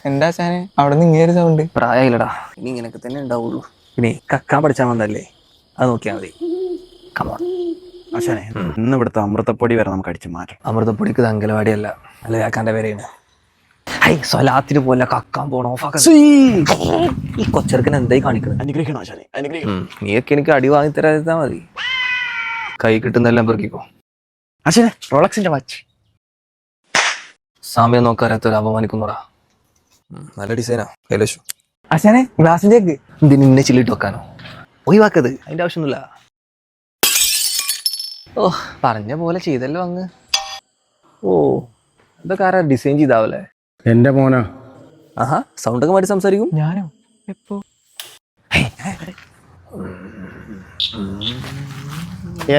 എന്താ ആശാനെ അവിടെ നിന്ന് ഇങ്ങനെ സൗണ്ട്? പ്രായമില്ലടാ, ഇനി ഇങ്ങനെയൊക്കെ തന്നെ ഉണ്ടാവുള്ളൂ. പിന്നെ കക്കാൻ പഠിച്ചാൽ വന്നല്ലേ, അത് നോക്കിയാൽ മതി. കമോൺ ആശാനെ, ഇന്ന് ഇവിടുത്തെ അമൃതപ്പൊടി വരെ നമുക്ക് അടിച്ചു മാറ്റണം. അമൃതപ്പൊടിക്ക് ഇത് അങ്കലവാടിയല്ല, അല്ല കാക്കാൻ്റെ പേരെയാണ്. ഹൈ സ്വലാത്തിന് പോലെ കക്കാൻ പോണോ? ഈ കൊച്ചെറുക്കൻ എന്തായി കാണിക്കുന്നത്? അനുഗ്രഹിക്കണം ആശാനെ, അനുഗ്രഹിക്കണം. നീയൊക്കെ എനിക്ക് അടി വാങ്ങി തരാതിരുന്നാ മതി. കൈ കിട്ടുന്നെല്ലാം പെറുക്കിക്കോ. ആശാനെ, റോളക്സിന്റെ വാച്ച്. സമയം നോക്കാറിയാത്തൊരു അപമാനിക്കുന്നോടാ. നല്ല ഡിസൈനാ കൈലശു. ആശാനെ ഗ്ലാസിന്റെ ഇതിന് ഇന്നെ ചില്ലിട്ട് വെക്കാനോ? ഒഴിവാക്കത്, അതിന്റെ ആവശ്യമൊന്നുമില്ല. ഓ പറഞ്ഞ പോലെ ചെയ്തല്ലോ അങ്ങ്. ഓ ഇതൊക്കെ ആരാ ഡിസൈൻ ചെയ്താവല്ലേ? എന്റെ മോനാ. ആഹാ, സൗണ്ടൊക്കെ മാറ്റി സംസാരിക്കും. ഞാനോ എപ്പോ?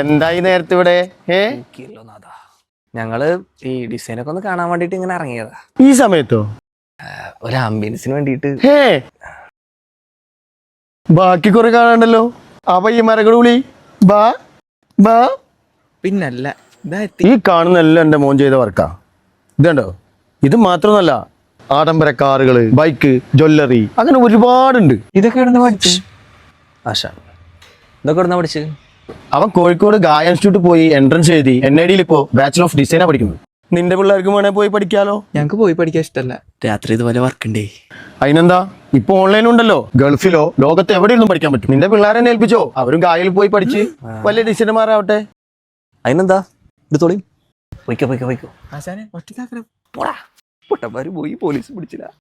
എന്തായി നേരത്തെ ഇവിടെ? ഞങ്ങള് ഈ ഡിസൈനൊക്കെ ഒന്ന് കാണാൻ വേണ്ടിട്ട് ഇങ്ങനെ ഇറങ്ങിയതാ. ഈ സമയത്തോ? ഒരു ആംബിയൻസിന് വേണ്ടിട്ട്. ഹേ, ബാക്കി കുറെ കാണണ്ടല്ലോ. അപ്പൊ ഈ മരകളൂളി ബാ ബാ. പിന്നല്ല, ഈ കാണുന്നെല്ലാം എന്റെ മോൻ ചെയ്ത വർക്കാ. ഇതുണ്ടോ? ഇത് മാത്രമല്ല, ആഡംബര കാറുകള്, ബൈക്ക്, ജ്വല്ലറി, അങ്ങനെ ഒരുപാടുണ്ട്. ഇതൊക്കെ എവിടെ പഠിച്ചു? ആശാ, ഇതൊക്കെ എവിടുന്നാ പഠിച്ച്? അവൻ കോഴിക്കോട് ഗായ ഇൻസ്റ്റിറ്റ്യൂട്ട് പോയി എൻട്രൻസ് എഴുതി NID ഇപ്പോ ബാച്ചിലർ ഓഫ് ഡിസൈനാ പഠിക്കുന്നത്. നിന്റെ പിള്ളേർക്ക് വേണേ പോയി പഠിക്കാലോ. ഞങ്ങക്ക് പോയി പഠിക്കാൻ ഇഷ്ടല്ല. രാത്രി ഇതുപോലെ വർക്കുണ്ടേ. അതിനെന്താ, ഇപ്പൊ ഓൺലൈൻ ഉണ്ടല്ലോ. ഗൾഫിലോ ലോകത്ത് എവിടെയൊന്നും പഠിക്കാൻ പറ്റും. നിന്റെ പിള്ളേരെ ഏൽപ്പിച്ചോ, അവരും ഗായയിൽ പോയി പഠിച്ച് വലിയ ഡിസൈനർമാരാവട്ടെ. അതിനെന്താ, എടുത്തോളി. പൊയ്ക്കോ പൊയ്ക്കോ പൊയ്ക്കോ. ആശാനെ ഒറ്റക്കാക്കണം. പോടാ, പൊട്ടന്മാര് പോയി, പോലീസ് പിടിച്ചില്ല.